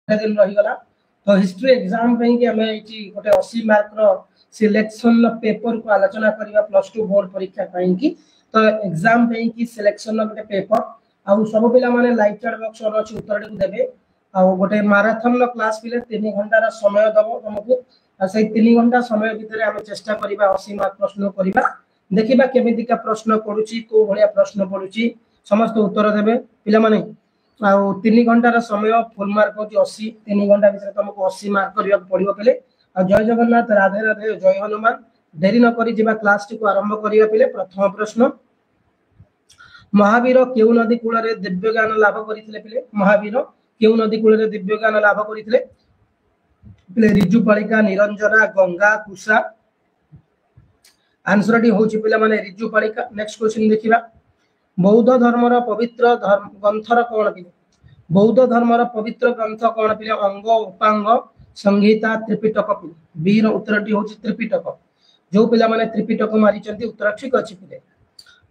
दिन रहीगला तो history exam पे कि हमें एटी गोटे 80 मार्क रो सिलेक्शन पेपर को आलोचना करबा प्लस 2 बोर्ड परीक्षा ପାଇଁ कि तो एग्जाम पे कि सिलेक्शन गोटे पेपर आ सब पिला माने लाइव चैट बॉक्स और अछि उत्तर को देबे आ गोटे मैराथन रो क्लास पिले 3 घंटा रो समय दबो तुमको आ से 3 घंटा समय भीतर हम चेष्टा करबा 80 मार्क प्रश्न करबा देखिबा केमिति का प्रश्न पडुची को भलिया प्रश्न पडुची समस्त उत्तर देबे पिला माने आ 3 घंटा रो समय फुल मार्क होची 80 3 घंटा भीतर तुमको 80 मार्क करबा पड़िबो पिले आ जय जगन्नाथ राधे राधे जय हनुमान देरी न करी जिबा क्लास को आरंभ करिया पिले प्रथम प्रश्न महावीर केउ नदी कूल रे दिव्य ज्ञान लाभ करिथिले पिले महावीर केउ नदी कूल रे दिव्य ज्ञान लाभ करिथिले पिले ऋजुपालिका निरंजना गंगा कुशा आंसर डी होची पिले माने ऋजुपालिका नेक्स्ट क्वेश्चन देखिबा बौद्ध धर्मर पवित्र ग्रंथर कोन पिले बौद्ध धर्मर पवित्र ग्रंथ कोन पिले अंग उपांग संहिता त्रिपिटक पिले बी रो उत्तर डी होची त्रिपिटक जो पिला माने त्रिपिटक मारी चंती उत्तर ठीक अछि पिले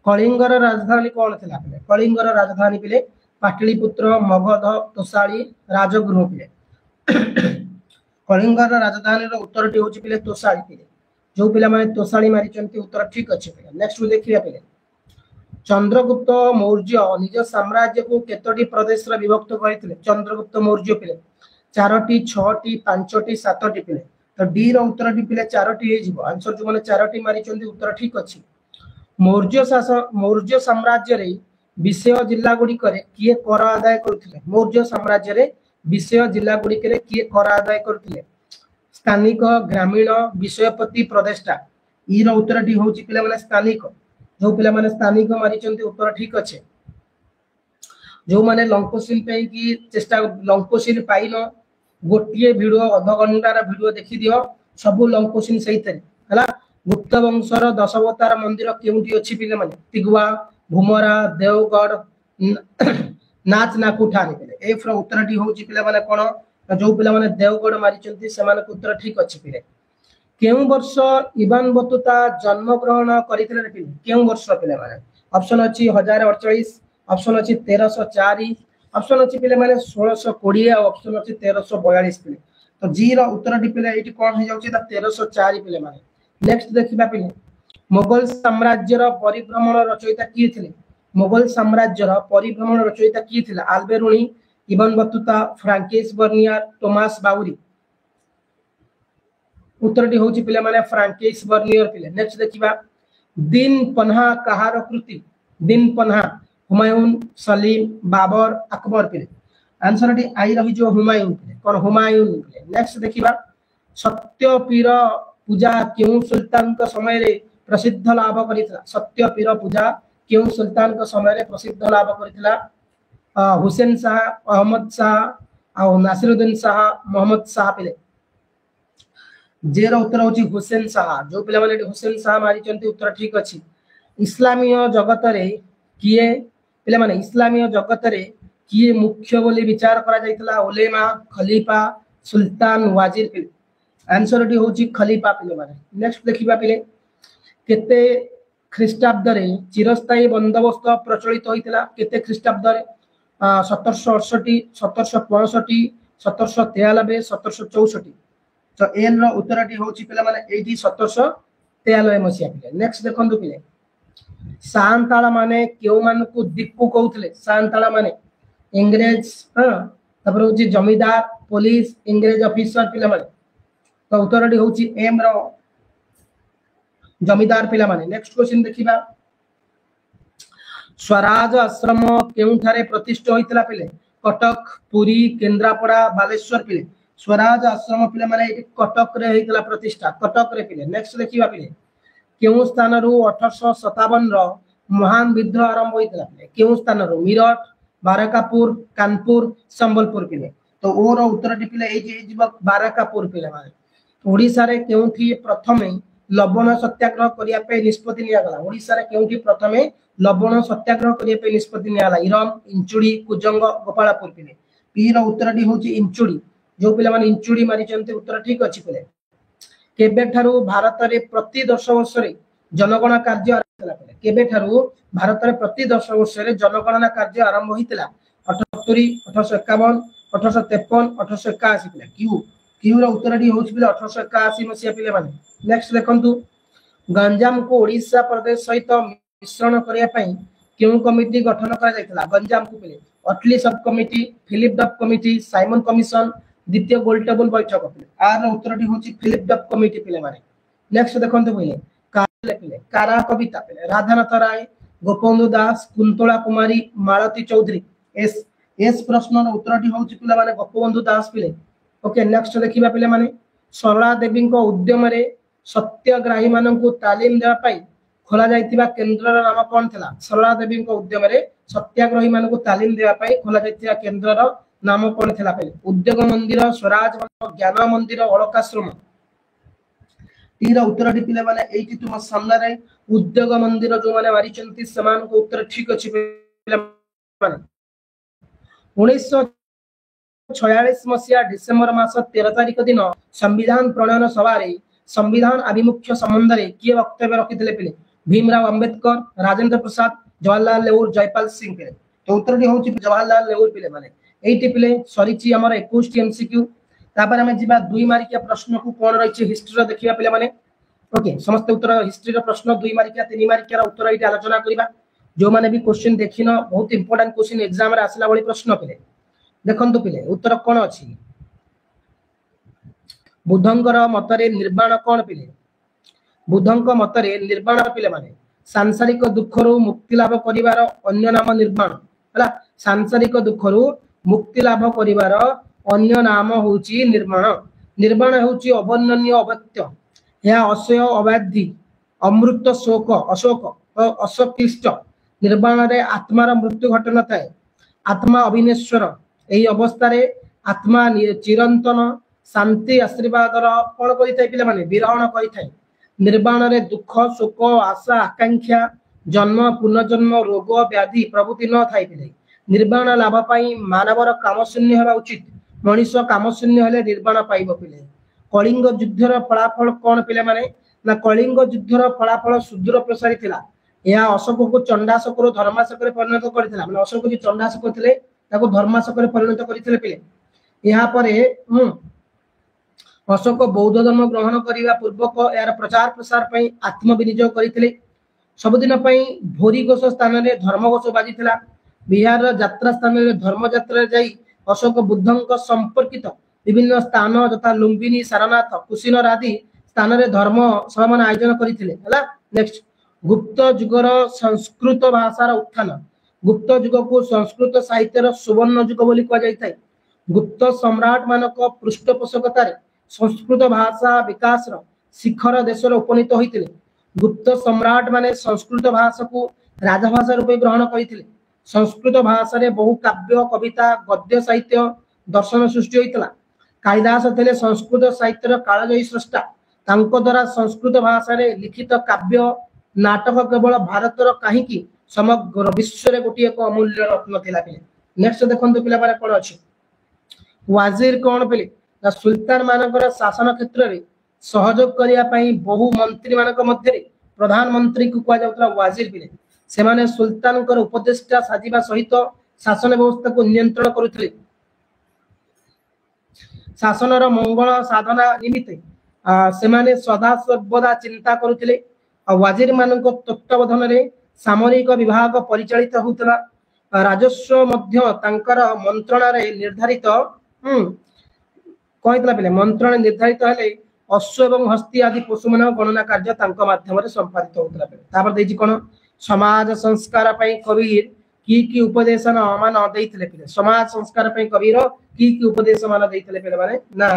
कलिंगर राजधानी कोन थिला पिले कलिंगर राजधानी पिले पाटलिपुत्र मगध तोसाली राजगृह पिले कलिंगर राजधानी रो उत्तर डी होची पिले तोसाली पिले जो पिला माने तोसाली मारी चंती उत्तर ठीक अछि पिले नेक्स्ट देखिया पिले चंद्रगुप्त मौर्य निज साम्राज्य को केतोटी प्रदेश रे विभक्त करथिले चंद्रगुप्त मौर्य पिले 4टी 6टी 5टी 7टी पिले तो डी रो उत्तर डी पिले 4टी हे जिवो आंसर जो माने 4टी मारी चंदी उत्तर ठीक अछि मौर्य साम्राज्य रे विषय जिल्ला गुडी करे किए कर आदाय करथिले मौर्य साम्राज्य रे विषय जिल्ला गुडी करे किए कर आदाय करथिले स्थानिक ग्रामीण विषयपति प्रदेष्टा ई रो उत्तर डी होची पिले माने स्थानिक जो पिला माने स्थानिक मारी चंती उत्तर ठीक अछि जो माने लंकोसिल पे की चेष्टा लंकोसिल पाइनो गोटिए वीडियो आधा घंटार वीडियो देखि दियो सब लंकोसिल सहित हला गुप्त वंशर दशवतार मंदिर केउटी अछि पिले माने तिगवा भूमरा देवगढ़ नाच नाकुठानी पिले ए फ्रो उत्तर डी होची पिले माने कोन जो पिला माने देवगढ़ मारी चंती से माने उत्तर ठीक अछि पिले केउ वर्ष इबान बतुता जन्म ग्रहण करिथिले पिले केउ वर्ष पिले माने ऑप्शन अछि 1048 ऑप्शन अछि 1304 ऑप्शन अछि पिले माने 1620 और ऑप्शन अछि 1342 पिले तो जी रो उत्तर डी पिले एटी कोन हे जाउची ता 1304 पिले माने नेक्स्ट देखिबा पिले मुगल साम्राज्य रो परिभ्रमण रचयिता की थिले मुगल साम्राज्य रो परिभ्रमण रचयिता की थिले आल्बेरुनी इबान बतुता फ्रांकिस बर्नियर टोमास बाउरी उत्तर डी होची पिले माने फ्रांकिस बर्नियर पिले नेक्स्ट देखिबा दिन पन्हा कहार कृति दिन पन्हा हुमायूं सलीम बाबर अकबर पिले आंसर डी आई रही जो हुमायूं पिले कोन हुमायूं पिले नेक्स्ट देखिबा सत्यपीर पूजा केउ सुल्तान का समय रे प्रसिद्ध लाभ करितला सत्यपीर पूजा केउ सुल्तान का समय रे प्रसिद्ध लाभ करितला हुसैन शाह अहमद शाह और नासिरुद्दीन शाह मोहम्मद शाह पिले जेरो उत्तर होची हुसैन शाह जो पिला माने हुसैन शाह मारी चंती उत्तर ठीक अछि इस्लामीय जगत रे किए पिला माने इस्लामीय जगत रे किए मुख्य बोली विचार करा जाइतला उलेमा खलीफा सुल्तान वाजिर पिले आंसर डी होची खलीफा पिले माने नेक्स्ट देखिबा पिले केते ख्रीष्टाब्द रे चिरस्थायी बंदोबस्त प्रचलित होइतला केते ख्रीष्टाब्द रे 1768 1765 1793 1764 तो एन रो उत्तर टी होची पिला माने 1793 मसिया पिले नेक्स्ट देखंदु पिले सांताला माने केउ मान को दीपु कहउतले सांताला माने इंग्रेज तपर होची जमीदार पुलिस इंग्रेज ऑफिसर पिला माने तो उत्तर टी होची एम रो जमीदार पिला माने नेक्स्ट क्वेश्चन देखिबा स्वराज आश्रम केउ थारे प्रतिष्ठित होइतला पिले कटक पुरी केंद्रापड़ा बालेश्वर पिले स्वराज आश्रम पिले माने कटक रे हेतला प्रतिष्ठा कटक रे पिले नेक्स्ट देखिबा पिले केउ स्थान रु 1857 रो महान विद्रोह आरंभ होइतला पिले केउ स्थान रु मिरट बाराकापुर कानपुर संबलपुर पिले तो ओर उत्तर टी पिले ए जे बाराकापुर पिले माने ओडिसा रे केउठी प्रथमे लवण सत्याग्रह करिया पे निष्पत्ति लिया गला ओडिसा रे केउठी प्रथमे लवण सत्याग्रह करिया पे निष्पत्ति लिया गला इरम इंचुडी कुजंग गोपालपुर पिले पी रो उत्तर टी होची इंचुडी जो पिला माने इंचुडी मारी चंते उत्तर ठीक अछि पिले केबे ठारू भारत रे प्रति 10 वर्ष रे जनगणना कार्य आरंभ पिले केबे ठारू भारत रे प्रति 10 वर्ष रे जनगणना कार्य आरंभ होइतला 78 1851 1853 1881 पिले क्यू क्यू रो उत्तर डी होउछ पिले 1881 मसिया पिले माने नेक्स्ट देखंतु गंजाम को ओडिशा प्रदेश सहित मिश्रण करिया पई केउ कमिटी गठन करा जायतला गंजाम को पिले अटली सब कमिटी फिलिप डफ कमिटी साइमन कमिशन द्वितीय गोल टेबल बैठक पिले आर उत्तर डी होउछ फिलिप डफ कमिटी पिले माने नेक्स्ट देखंतु पिले काले पिले कारा कविता पिले राधानाथ राय गोपबंधु दास कुंतला कुमारी मालती चौधरी एस एस प्रश्न उत्तर टी होउची पिला माने गोपबंधु दास पिले ओके नेक्स्ट देखिबा पिले माने सरला देवी को उद्यम रे सत्याग्रही मानन को तालीम देवा पई खोला जायतिबा केंद्रर नाम कोन थिला सरला देवी को उद्यम रे सत्याग्रही मानन को तालीम देवा पई खोला जायतिबा केंद्रर नाम कोन थिला पिले उद्योग मंदिर स्वराज ज्ञान मंदिर अलकाश्रम तीर उत्तर टी पिले माने एठी तुम सामने रे उद्योग मंदिर जो माने मारिचंती समान को उत्तर ठीक अछि पिले माने 1946 मसिया डिसेंबर मास 13 तारिख दिन संविधान प्रणयन सभा रे संविधान आभिमुख्य संबंध रे किए वक्तव्य रखिथिले पिले भीमराव अंबेडकर राजेंद्र प्रसाद जवाहरलाल नेहरू जयपाल सिंह पिले तो उत्तर टी होउची जवाहरलाल नेहरू पिले माने एठी पिले सरीची हमर 21 टी एमसीक्यू तापर हमें जिबा दुई मार्किया प्रश्न को कोन रहिछि हिस्ट्री रो देखिबा पिले माने ओके समस्त उत्तर हिस्ट्री रो प्रश्न दुई मार्किया तीन मार्किया रो उत्तर एठी आलोचना करिबा जो माने भी क्वेश्चन देखिनो बहुत इंपोर्टेंट क्वेश्चन एग्जाम रे आसला बळी प्रश्न पिले देखंतु पिले उत्तर कोन अछि बुद्धंकर मतरे निर्वाण कोन पिले बुद्धंक मतरे निर्वाण पिले माने सांसारिक दुखरु मुक्ति लाभ करिवार अन्य नाम निर्वाण हला सांसारिक दुखरु मुक्ति लाभ करिवार अन्य नाम होउची निर्वाण निर्वाण होउची अवर्णनीय अवत्य या असय अबाधि अमृत शोक अशोक अशोकिष्ट निर्वाण रे आत्मार मृत्यु घट न थाए आत्मा अविनेश्वर एही अवस्था रे आत्मा चिरंतन शांति आशीर्वाद रो कोन करि थाए पिले माने विरहण करि थाए निर्वाण रे दुख शोक आशा आकांक्षा जन्म पुनर्जन्म रोग व्याधि प्रभृति न थाए पिले निर्वाण लाभ पाई मानवर काम शून्य हेबा उचित मनुष्य काम शून्य हेले निर्वाण पाइबो पिले कलिंग युद्धर फलाफल कोन पिले माने ना कलिंग युद्धर फलाफल सुदूर प्रसारी थिला या अशोक को चंडाशोक रो धर्माशोक रे परिणत करथिला माने अशोक जी चंडाशोक थिले ताको धर्माशोक रे परिणत करथिले पिले यहाँ परे अशोक बौद्ध धर्म ग्रहण करिवा पूर्वक यार प्रचार प्रसार पई आत्म विनियोग करथिले सब दिन पई भोरी घोष स्थान रे धर्म घोष बाजिथिला बिहार रो यात्रा स्थान रे धर्म यात्रा जाई अशोक बुद्धंक संपर्कित विभिन्न स्थान तथा लुम्बिनी सारनाथ कुशीनगर आदि स्थान रे धर्म समान आयोजन करथिले हला नेक्स्ट गुप्त युगर संस्कृत भाषार उत्थान गुप्त युग को संस्कृत साहित्यर सुवर्ण युग बोली कह जाय थाए गुप्त सम्राट मानक पृष्ठपोषकता रे संस्कृत भाषा विकास रो शिखर देश रो उपनीत होइतिले गुप्त सम्राट माने संस्कृत भाषा को राजभाषा रूपे ग्रहण करथिले संस्कृत भाषा रे बहु काव्य कविता गद्य साहित्य दर्शन सृष्टि होइतला कालिदास थिले संस्कृत साहित्यर कालजयी स्रष्टा तांको द्वारा संस्कृत भाषा रे लिखित काव्य नाटक केवल भारत रो काहे कि समग्र विश्व रे गोटी एक अमूल्य रत्न थिला पिले नेक्स्ट देखंतु पिला बारे कोन अछि वाजिर कोन पिले ना सुल्तान मानकर शासन क्षेत्र रे सहयोग करिया पई बहु मंत्री मानक मध्य रे प्रधानमंत्री को कह जाउतला वाजिर पिले से माने सुल्तान कर उपदेष्टा साजिबा सहित शासन व्यवस्था को नियंत्रण करुथिले शासन रो मंगल साधना निमित्त से माने सदा सर्वदा चिंता करुथिले वाजिर मानक तत्वावधान रे सामरिक विभाग परिचालित होतला राजस्व मध्य तांकर मंत्रणा रे निर्धारित कहतला पिले मंत्रणा निर्धारित हले अश्व एवं हस्ती आदि पशु मन गणना कार्य तांको माध्यम रे संपादित होतला पिले तापर देजी कोन समाज संस्कार पई कबीर की उपदेश मान देइतले पिले समाज संस्कार पई कबीर की उपदेश मान देइतले पिले माने ना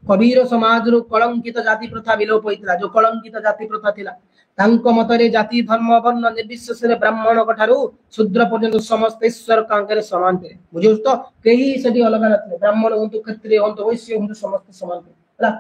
कबीर समाज रो कलंकित जाति प्रथा विलोप होइतला जो कलंकित जाति प्रथा थिला तांको मतरे जाति धर्म वर्ण निर्विशेष रे ब्राह्मण कठारु शूद्र पर्यंत समस्त ईश्वर कांगरे समान थे बुझियो तो केही सेठी अलग नथले ब्राह्मण होंतु क्षत्रिय होंतु वैश्य होंतु समस्त समान थे हला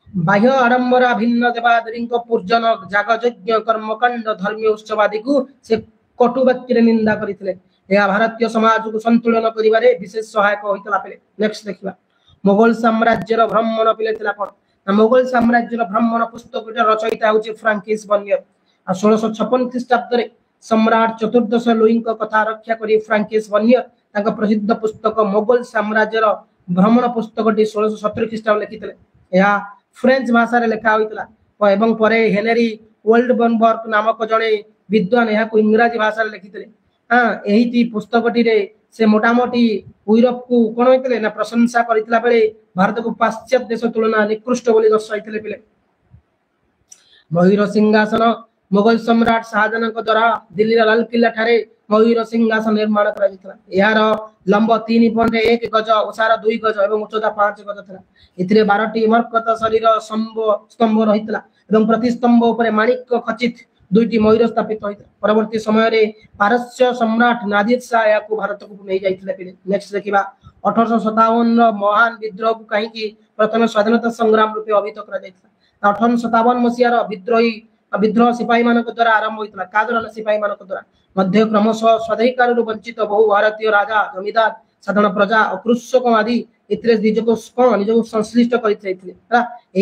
बाह्य आडंबरा भिन्न देवादेवी को पूजन जाग यज्ञ कर्मकांड धर्मीय उत्सव आदि को से कटु वाक्य रे निंदा करितले या भारतीय समाज को संतुलन करिवारे विशेष सहायक होइतला पिले नेक्स्ट देखिबा मुगल साम्राज्य रो भ्रमण पिले थिला कोन मुगल साम्राज्य रो भ्रमण पुस्तक रचयिता होची फ्रांकिस बर्नियर 1656 ख्रीष्टाब्द रे सम्राट चतुर्दश लुई को कथा रक्षा करी फ्रांकिस बर्नियर प्रसिद्ध पुस्तक मोगल साम्राज्यर भ्रमण पुस्तक 1670 ख्रीष्टाब्द लिखिते। यह फ्रेंच भाषा रे लिखा होइतला एवं परे हेनरी वोल्डबर्ग नामक जड़े विद्वान यह इंग्राजी भाषा रे लिखिते। हाँ यही पुस्तकटी रे से मोटामोटी यूरोप को कौन होइतले ना प्रशंसा करथिला बेले भारत को पाश्चात्य देश तुलना निकृष्ट बोली दर्शाइतले पिले। मयूर सिंहासन मुगल सम्राट शाहजहां द्वारा दिल्ली लाल किला ठारे मयूर सिंहासन निर्माण करा जितला। यार लंब 3.1 गज ओसार 2 गज एवं उच्चता 5 गज था। इथिरे 12टी मरकत शरीर स्तंभ रहितला एवं प्रति स्तंभ ऊपर माणिक खचित 2टी मयूर स्थापित होइतला। परवर्ती समय रे पारस्य सम्राट नादिर शाह याकू भारत को नै जाइतले पिले। नेक्स्ट देखिबा 1857 रो महान विद्रोह को कहीं की प्रथम स्वाधीनता संग्राम रूपे अभिहित करा जाइतला। 1857 मसियार विद्रोह सिपाही मानक द्वारा आरंभ होइतला। का द्वारा सिपाही मानक द्वारा मध्य क्रमशः स्वाधिकार वंचित बहु भारतीय राजा जमीदार साधारण प्रजा और कृषक आदि इतरे निजको संश्लिष्ट कर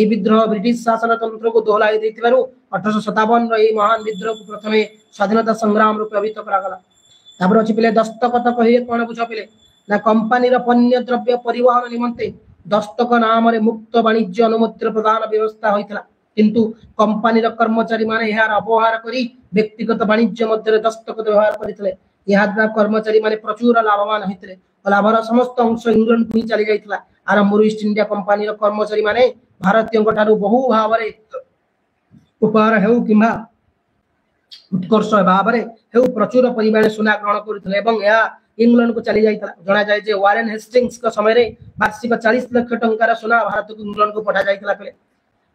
विद्रोह ब्रिटिश शासन तंत्र को दोहलाई 1857 रो महान विद्रोह को प्रथम स्वाधीनता संग्राम रूप अभिहित करागला। अच्छी पे दस्तखत कहे कौन बुझ पे ना कंपानी पण्य द्रव्य परिवहन निमंते दस्तक नाम मुक्त वाणिज्य अनुमति प्रदान व्यवस्था होता किंतु कंपानी कर्मचारी माने यार अवहार करी व्यक्तिगत वाणिज्य मध्य दस्तखत व्यवहार करते। यह द्वारा कर्मचारी माने प्रचुर लाभवान होते और लाभर समस्त अंश इंग्लैंड को ही चली जाइतला। आरंभ ईस्ट इंडिया कंपानी कर्मचारी माने भारतीय बहु भाव उपहार हेउ किंबा उत्कर्ष भाव हेउ प्रचुर परिमाण सुना ग्रहण करते एवं यह इंग्लैंड को चली जाइतला। जना जाय जे वारेन हेस्टिंग्स का समय रे वार्षिक 40 लाख टंकार सुना भारत को इंग्लैंड को पठा जाइतला। पे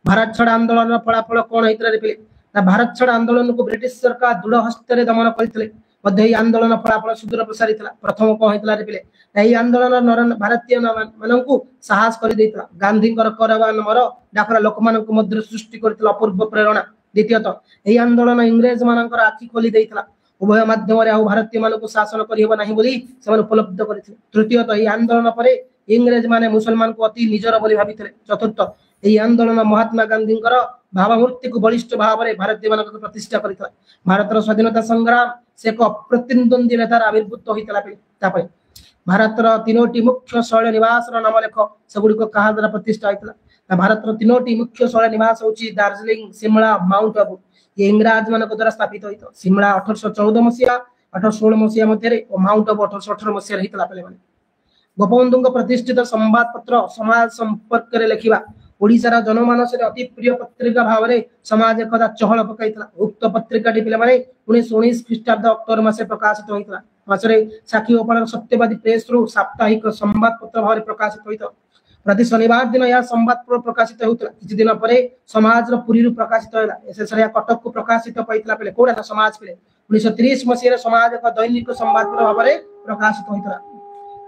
भारत छाड़ आंदोलन फलाफल कौन होइतला रे पे ना भारत छाड़ आंदोलन को ब्रिटिश सरकार दृढ़ हस्ते दमन करथिले। मध्य ही आंदोलन फलाफल सुदूर प्रसारित प्रथम कौन होइतला रे पे एही आंदोलन भारतीय माननकु साहस कर देइतला। गांधी करवान मर डाकरा लोक मानक मध्य सृष्टि करथिला अपूर्व प्रेरणा। द्वितीयतः एही आंदोलन इंग्रेज मानकर आखि खोली देइतला। उभय माध्यम रे भारतीय मानक शासन करिहबो नाही बोली से उपलब्ध करथिले। तृतीयतः एही आंदोलन परे इंग्रेज माने मुसलमान को अति निजर बोली भाबिथिले। चतुर्थ एही आंदोलन महात्मा गांधी भावमूर्ति को बलिष्ठ भाव में भारतीय मानक प्रतिष्ठा करथिला। भारतर स्वाधीनता संग्राम से एक अप्रतिद्वंदी नेतार आविर्भूत होता। भारतर 3टी मुख्य शैल निवास नाम लेख सेगुड़ी क्या द्वारा प्रतिष्ठा होता। भारतर 3टी मुख्य शैल निवास होची दार्जिलिंग शिमला माउंट आबू। ये इंग्राज मान द्वारा स्थापित होता। शिमला 1814 मसीहा 1816 मसीहा मध्य और माउंट आबू 1818 मसीहा होता। पे गोपबंधु प्रतिष्ठित संवाद पत्र समाज संपर्क लिखा ओडिशार जनमानस अति प्रिय पत्रिका भाव में समाज एकदा चहल पकड़ा। उक्त पत्रिका पे 1919 ख्रीष्टाब्द अक्टोबर मासे प्रकाशित होता। मासरे साखी गोपाल सत्यवादी प्रेस रु साप्ताहिक संवाद पत्र भाव प्रकाशित होता। प्रति शनिवार दिन यह संवाद पत्र प्रकाशित होता। किछि दिन पर समाज पुरी प्रकाशित होला। शेष कटक को प्रकाशित पाइतला पे कोडा समाज पे 1930 मसीह समाज एक दैनिक संवाद पत्र भाव में प्रकाशित होता।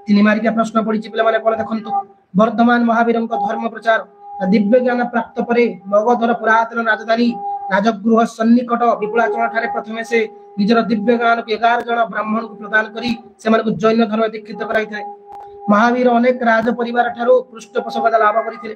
तीन मारिका प्रश्न पड़ी पे कौन देखु वर्धमान महावीर धर्म प्रचार दिव्य ज्ञान प्राप्त पर मगधर पुरातन राजधानी राजगृह सन्निकट विपुलाचल ठारे प्रथमे से निजर दिव्य ज्ञान को 11 जन ब्राह्मण को प्रदान करी से जैन धर्म दीक्षित कराइथे। महावीर अनेक राज परिवार ठारो पृष्ठपोषकता लाभ करथिले।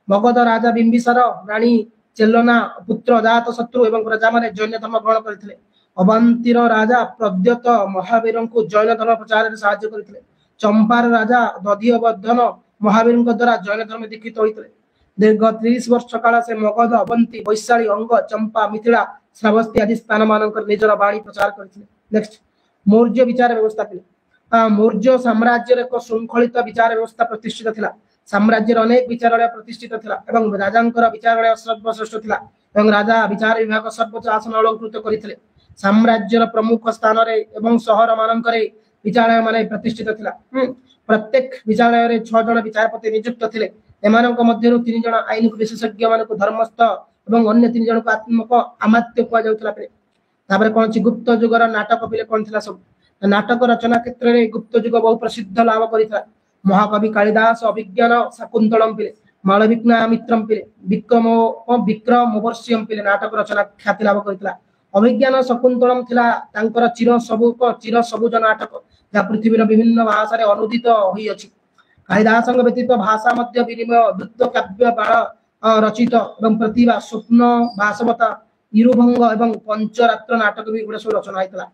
मगध राजा बिंबिसार रानी चेल्लना पुत्र अजात शत्रु एवं प्रजा माने जैन धर्म ग्रहण करथिले। अवंतीर राजा प्रद्योत महावीर को जैन धर्म प्रचार में सहायता करथिले। चंपार राजा दधिवर्धन महावीर द्वारा जैन धर्म दीक्षित होइतले। दीर्घ 30 वर्ष काल से मगध अवंती वैशाली अंग चंपा मिथिला श्रावस्ती आदि स्थान मानकर निजर वाणी प्रचार करथिले। नेक्स्ट मौर्य विचार व्यवस्था पे मौर्य साम्राज्य एक श्रृंखलित विचार व्यवस्था प्रतिष्ठित थिला। साम्राज्य अनेक विचारालय प्रतिष्ठित थिला एवं राजांकर विचारालय सर्वश्रेष्ठ थिला एवं राजा विचार विभाग सर्वोच्च आसन अलंकृत करथिले। साम्राज्यर प्रमुख स्थान रे एवं शहर मानकर विचारालय माने प्रतिष्ठित थिला। प्रत्येक विचारालय रे 6 जन विचारपति नियुक्त थिले। एमानक मध्यरु 3 जन आईन विशेषज्ञ मानक धर्मस्थ एवं अन्य 3 जन को आत्मक अमात्य कुआ जाउतला। पे तापर कोन छि गुप्त युगर नाटक पिले कोन थिला सब नाटक रचना क्षेत्र में गुप्त युग बहु प्रसिद्ध लाभ करिता। महाकवि कालिदास अभिज्ञान शाकुंतलम पिले मालविका मित्रम पिले विक्रमोर्वशीयम पिले नाटक रचना ख्याति लाभ करिता। अभिज्ञान शाकुंतलम थिला तांकर चिर सबुज नाटक जा पृथ्वीर विभिन्न भाषा रे अनुदित होई अछि। कालिदास व्यतीत भाषा मध्य विनिमय वृत्त काव्य बाण रचित एवं प्रतिभा स्वप्न वासवता इरुभंग एवं पंचरात्र नाटक भी गुड़े सब रचना होता।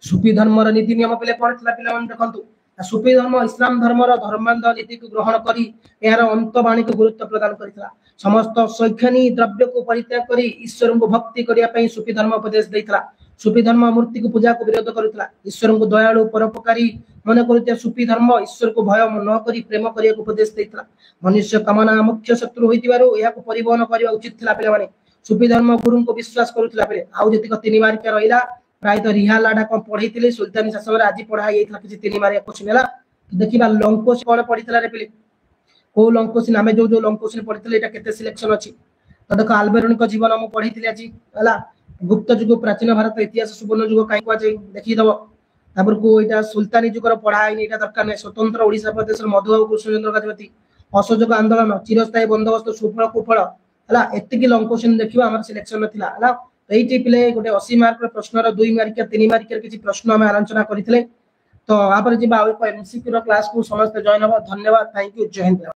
सुफी धर्मर नीति नियम पे कौन था पे देखु सुफी धर्म इस्लाम धर्मर धर्मांध नीति को ग्रहण करी यार अंतवाणी को गुरुत्व प्रदान करथिला समस्त शैक्षणिक द्रव्य को परित्याग करी ईश्वर को भक्ति करिया पई सुफी धर्म उपदेश देथिला सुफी धर्म मूर्ति को पूजा को विरोध करुथिला ईश्वर को दयालु परोपकारी मन करुथिया सुफी धर्म ईश्वर को भय न करी प्रेम करिया को उपदेश देथिला मनुष्य कामना मुख्य शत्रु होइतिबारु या को परिवहन करिया उचित थिला पेले माने सुफी धर्म गुरु को विश्वास करुथिला पेले आउ जतिक तीन मार्किया रहिला प्रायत रिहा लाडा कौन पढ़ी सुल्तानी शासन आज पढ़ाई कि तीन मारिया क्वेश्चन है देखा लंकोश कौन पढ़ी रे पे कौ लंकोश आम जो जो लंकोश पढ़ी के सिलेक्शन अच्छी तो देख आल्बेरोनी जीवन मुझे पढ़ी आज है गुप्त जुग प्राचीन भारत इतिहास सुवर्ण जुग कहीं कहुए देखीदब तापर को यहाँ सुल्तानी जुगर पढ़ाई यहाँ दरकार नहीं स्वतंत्र ओडिशा प्रदेश मधुबाबू कृष्णचंद्र गजपति असहयोग आंदोलन चिरस्थायी बंदोबस्त सुफल कुफल है एति लंकोश देखा आम सिलेक्शन है ये पिले गोटे 80 मार्क प्रश्न 2 मार्किया 3 मार्किया किसी प्रश्न आम आलोचना करते तो आप एमसीक्यू क्लास को समस्त जॉइन हम धन्यवाद थैंक यू जय हिंद।